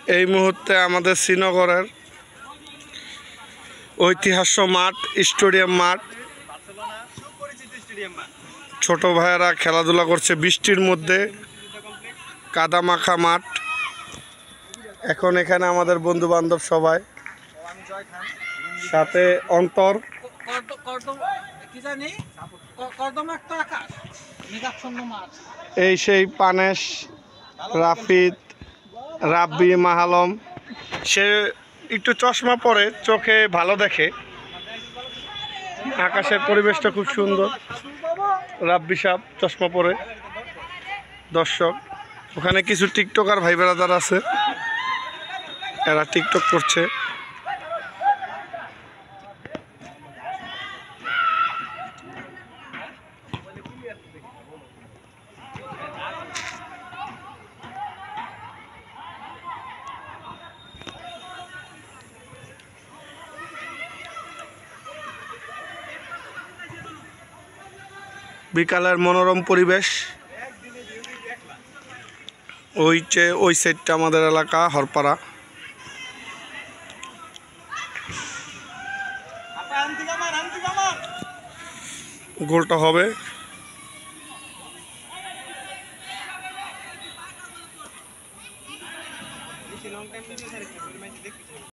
এই মুহূর্তে আমাদের শ্রীনগরের ঐতিহাস্য মাঠ, স্টেডিয়াম মাঠ। ছোট ভাইয়েরা খেলাধুলা করছে বৃষ্টির মধ্যে, কাদা মাখা মাঠ। এখন এখানে আমাদের বন্ধু বান্ধব সবাই, সাথে অন্তর। এই সেই পানেশ, রাফিদ, রাব্বি, মাহালম। সে একটু চশমা পরে, চোখে ভালো দেখে। আকাশের পরিবেশটা খুব সুন্দর। রাব্বি সাহেব চশমা পরে। দর্শক, ওখানে কিছু টিকটকার ভাই বেড়াদার আছে, এরা টিকটক করছে। বিকালের মনোরম পরিবেশ। ওই সাইডটা আমাদের এলাকা হরপাড়া। গোলটা হবে।